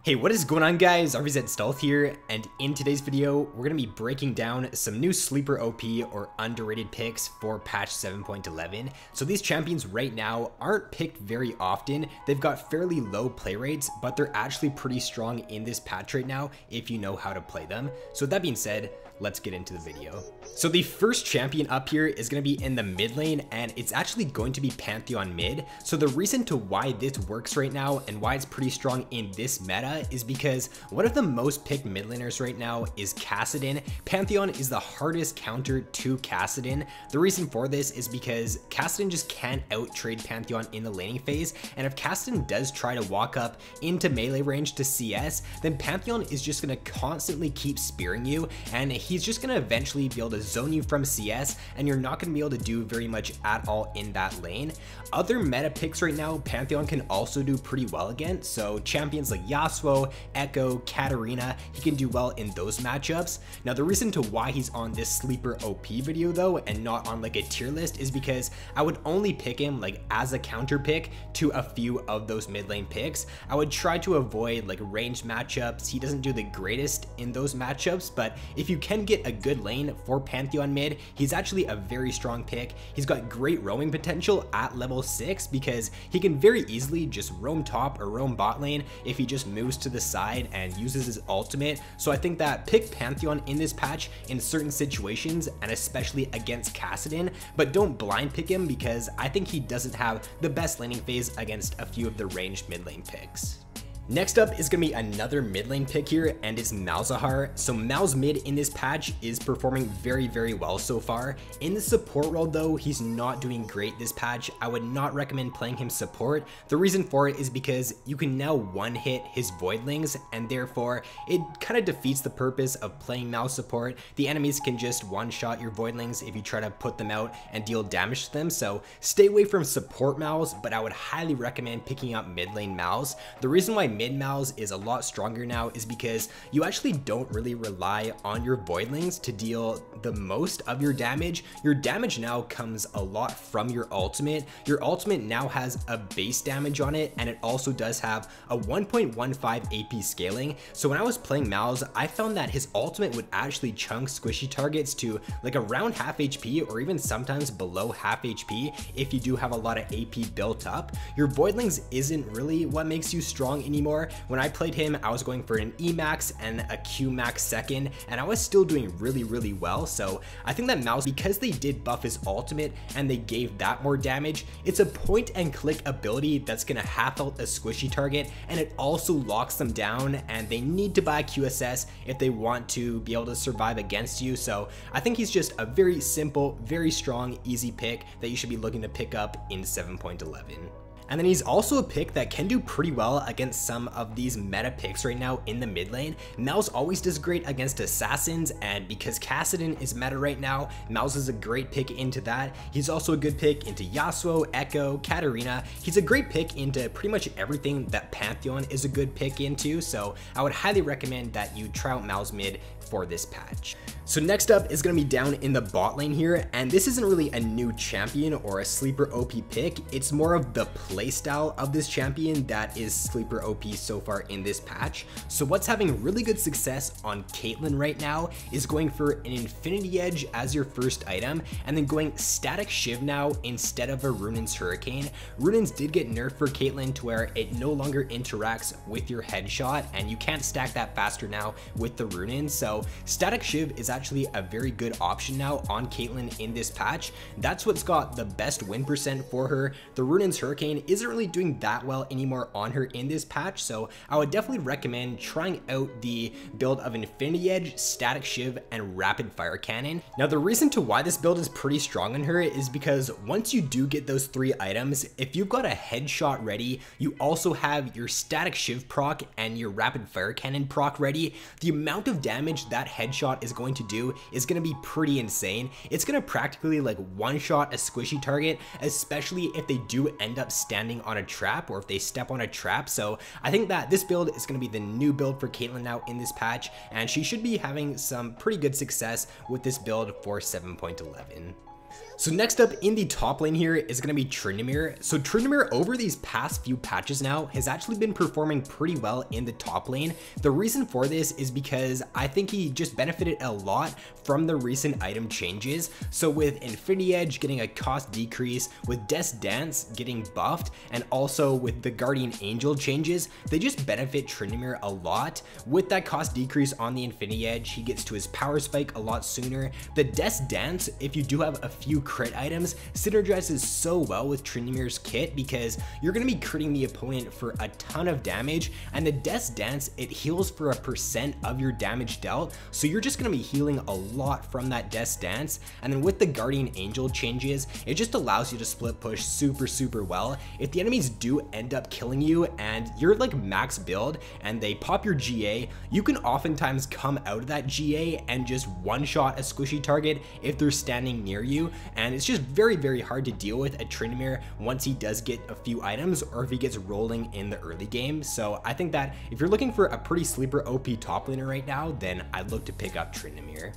Hey, what is going on guys? RvzStealth here, and in today's video, we're going to be breaking down some new sleeper OP or underrated picks for patch 7.11. So these champions right now aren't picked very often. They've got fairly low play rates, but they're actually pretty strong in this patch right now if you know how to play them. So with that being said, let's get into the video. So the first champion up here is going to be in the mid lane, and it's actually going to be Pantheon mid. So the reason to why this works right now and why it's pretty strong in this meta is because one of the most picked mid laners right now is Kassadin. Pantheon is the hardest counter to Kassadin. The reason for this is because Kassadin just can't out trade Pantheon in the laning phase, and if Kassadin does try to walk up into melee range to CS, then Pantheon is just going to constantly keep spearing you, and he's just going to eventually be able to zone you from CS, and you're not going to be able to do very much at all in that lane. Other meta picks right now, Pantheon can also do pretty well against, so champions like Yasuo, Echo, Katarina, he can do well in those matchups. Now the reason to why he's on this sleeper OP video though, and not on like a tier list, is because I would only pick him like as a counter pick to a few of those mid lane picks. I would try to avoid like ranged matchups. He doesn't do the greatest in those matchups, but if you can get a good lane for Pantheon mid, he's actually a very strong pick. He's got great roaming potential at level 6 because he can very easily just roam top or roam bot lane if he just moves to the side and uses his ultimate. So I think that pick Pantheon in this patch in certain situations, and especially against Kassadin, but don't blind pick him because I think he doesn't have the best laning phase against a few of the ranged mid lane picks. Next up is going to be another mid lane pick here, and it's Malzahar. So Mal's mid in this patch is performing very well so far. In the support role though, he's not doing great this patch. I would not recommend playing him support. The reason for it is because you can now one hit his voidlings, and therefore it kind of defeats the purpose of playing Mal support. The enemies can just one shot your voidlings if you try to put them out and deal damage to them. So stay away from support Mals, but I would highly recommend picking up mid lane Mals. The reason why mid Mals is a lot stronger now is because you actually don't really rely on your voidlings to deal the most of your damage. Your damage now comes a lot from your ultimate. Your ultimate now has a base damage on it, and it also does have a 1.15 AP scaling. So when I was playing Mals, I found that his ultimate would actually chunk squishy targets to like around half HP or even sometimes below half HP if you do have a lot of AP built up. Your voidlings isn't really what makes you strong anymore. When I played him, I was going for an E max and a Q max second, and I was still doing really well. So I think that Mouse, because they did buff his ultimate and they gave that more damage, it's a point and click ability that's gonna half out a squishy target, and it also locks them down, and they need to buy QSS if they want to be able to survive against you. So I think he's just a very simple, very strong, easy pick that you should be looking to pick up in 7.11. And then he's also a pick that can do pretty well against some of these meta picks right now in the mid lane. Malz always does great against assassins, and because Kassadin is meta right now, Malz is a great pick into that. He's also a good pick into Yasuo, Echo, Katarina. He's a great pick into pretty much everything that Pantheon is a good pick into, so I would highly recommend that you try out Malz mid for this patch. So next up is going to be down in the bot lane here, and this isn't really a new champion or a sleeper OP pick. It's more of the playstyle of this champion that is sleeper OP so far in this patch. So what's having really good success on Caitlyn right now is going for an Infinity Edge as your first item, and then going Static Shiv now instead of a Runaan's Hurricane. Runaan's did get nerfed for Caitlyn to where it no longer interacts with your headshot, and you can't stack that faster now with the Runaan's. So Static Shiv is actually a very good option now on Caitlyn in this patch. That's what's got the best win percent for her. The Runaan's Hurricane isn't really doing that well anymore on her in this patch, so I would definitely recommend trying out the build of Infinity Edge, Static Shiv, and Rapid Fire Cannon. Now the reason to why this build is pretty strong on her is because once you do get those 3 items, if you've got a headshot ready, you also have your Static Shiv proc and your Rapid Fire Cannon proc ready. The amount of damage that headshot is going to do is going to be pretty insane. It's going to practically like one shot a squishy target, especially if they do end up standing on a trap or if they step on a trap. So I think that this build is going to be the new build for Caitlyn now in this patch, and she should be having some pretty good success with this build for 7.11. So next up in the top lane here is going to be Tryndamere. So Tryndamere over these past few patches now has actually been performing pretty well in the top lane. The reason for this is because I think he just benefited a lot from the recent item changes. So with Infinity Edge getting a cost decrease, with Death's Dance getting buffed, and also with the Guardian Angel changes, they just benefit Tryndamere a lot. With that cost decrease on the Infinity Edge, he gets to his power spike a lot sooner. The Death's Dance, if you do have a few crit items, synergizes so well with Tryndamere's kit because you're going to be critting the opponent for a ton of damage, and the Death's Dance, it heals for 1% of your damage dealt, so you're just going to be healing a lot from that Death's Dance. And then with the Guardian Angel changes, it just allows you to split push super well. If the enemies do end up killing you and you're like max build and they pop your GA, you can oftentimes come out of that GA and just one-shot a squishy target if they're standing near you, and it's just very hard to deal with a Tryndamere once he does get a few items or if he gets rolling in the early game. So I think that if you're looking for a pretty sleeper OP top laner right now, then I'd look to pick up Tryndamere.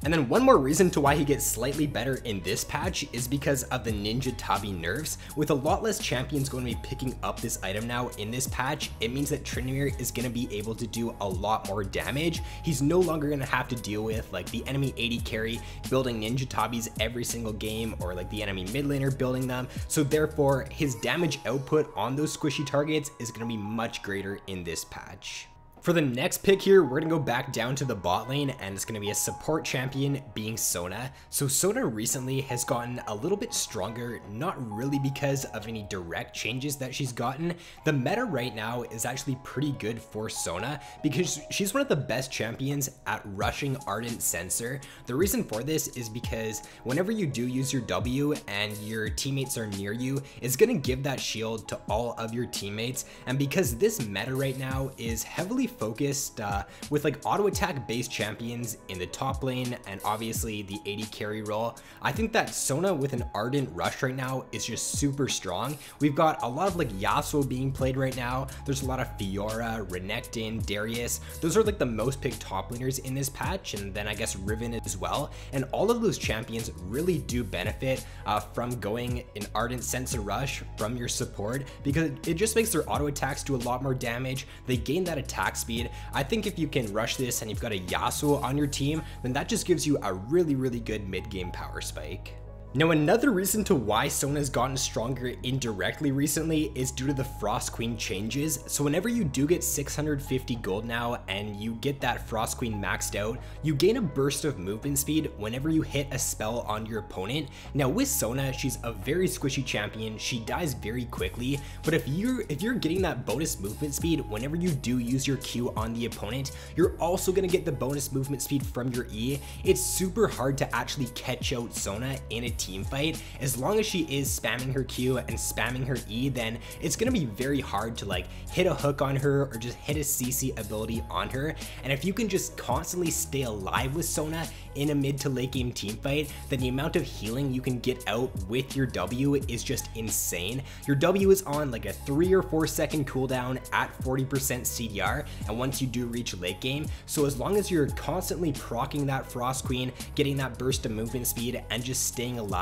And then one more reason to why he gets slightly better in this patch is because of the Ninja Tabi nerfs. With a lot less champions going to be picking up this item now in this patch, it means that Tryndamere is going to be able to do a lot more damage. He's no longer going to have to deal with like the enemy AD carry building Ninja Tabis every single game, or like the enemy mid laner building them. So therefore his damage output on those squishy targets is going to be much greater in this patch. For the next pick here, we're going to go back down to the bot lane, and it's going to be a support champion being Sona. So Sona recently has gotten a little bit stronger, not really because of any direct changes that she's gotten. The meta right now is actually pretty good for Sona because she's one of the best champions at rushing Ardent Sensor. The reason for this is because whenever you do use your W and your teammates are near you, it's going to give that shield to all of your teammates. And because this meta right now is heavily focused with like auto attack based champions in the top lane and obviously the AD carry role, I think that Sona with an Ardent Rush right now is just super strong. We've got a lot of like Yasuo being played right now. There's a lot of Fiora, Renekton, Darius. Those are like the most picked top laners in this patch, and then I guess Riven as well. And all of those champions really do benefit from going an Ardent Sensor Rush from your support because it just makes their auto attacks do a lot more damage. They gain that attack speed. I think if you can rush this and you've got a Yasuo on your team, then that just gives you a really good mid-game power spike. Now another reason to why Sona's gotten stronger indirectly recently is due to the Frost Queen changes. So whenever you do get 650 gold now and you get that Frost Queen maxed out, you gain a burst of movement speed whenever you hit a spell on your opponent. Now with Sona, she's a very squishy champion, she dies very quickly, but if you're getting that bonus movement speed whenever you do use your Q on the opponent, you're also gonna get the bonus movement speed from your E. It's super hard to actually catch out Sona in a team fight. As long as she is spamming her Q and spamming her E, then it's gonna be very hard to like hit a hook on her or just hit a CC ability on her. And if you can just constantly stay alive with Sona in a mid to late game team fight, then the amount of healing you can get out with your W is just insane. Your W is on like a 3 or 4 second cooldown at 40% CDR, and once you do reach late game, so as long as you're constantly proccing that Frost Queen, getting that burst of movement speed and just staying alive,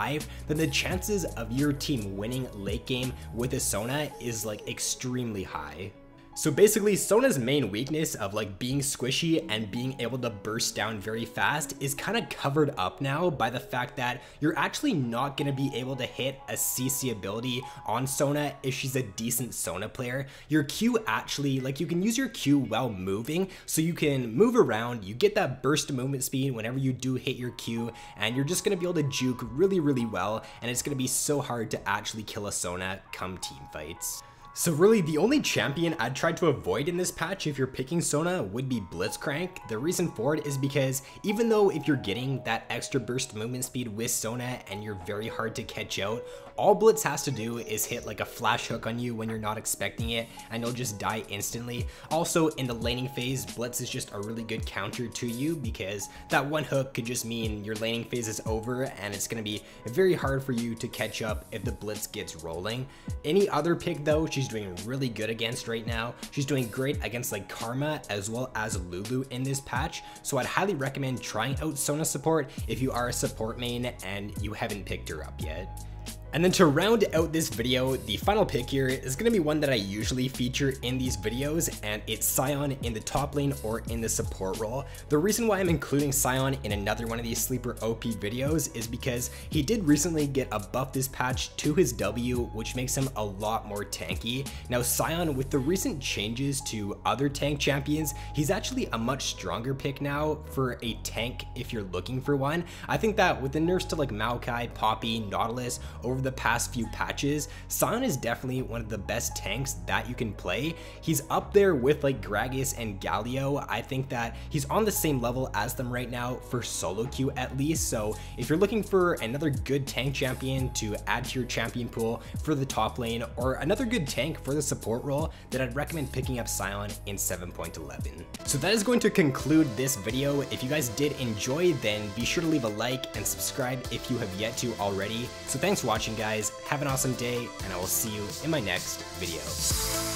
then the chances of your team winning late game with a Sona is like extremely high. So basically, Sona's main weakness of like being squishy and being able to burst down very fast is kind of covered up now by the fact that you're actually not going to be able to hit a CC ability on Sona if she's a decent Sona player. Your Q actually, like you can use your Q while moving, so you can move around, you get that burst of movement speed whenever you do hit your Q, and you're just going to be able to juke really well, and it's going to be so hard to actually kill a Sona come team fights. So really, the only champion I'd try to avoid in this patch if you're picking Sona would be Blitzcrank. The reason for it is because even though if you're getting that extra burst movement speed with Sona and you're very hard to catch out, All Blitz has to do is hit like a flash hook on you when you're not expecting it, and you'll just die instantly. Also, in the laning phase, Blitz is just a really good counter to you because that one hook could just mean your laning phase is over and it's going to be very hard for you to catch up if the Blitz gets rolling. Any other pick though, she's doing really good against right now. She's doing great against like Karma as well as Lulu in this patch, so I'd highly recommend trying out Sona support if you are a support main and you haven't picked her up yet. And then to round out this video, the final pick here is going to be one that I usually feature in these videos, and it's Sion in the top lane or in the support role. The reason why I'm including Sion in another one of these sleeper OP videos is because he did recently get a buff this patch to his W, which makes him a lot more tanky. Now Sion, with the recent changes to other tank champions, he's actually a much stronger pick now for a tank if you're looking for one. I think that with the nerfs to like Maokai, Poppy, Nautilus over the past few patches, Sion is definitely one of the best tanks that you can play. He's up there with like Gragas and Galio. I think that he's on the same level as them right now for solo queue at least. So if you're looking for another good tank champion to add to your champion pool for the top lane, or another good tank for the support role, then I'd recommend picking up Sion in 7.11. So that is going to conclude this video. If you guys did enjoy, then be sure to leave a like and subscribe if you have yet to already. So thanks for watching, guys. Have an awesome day, and I will see you in my next video.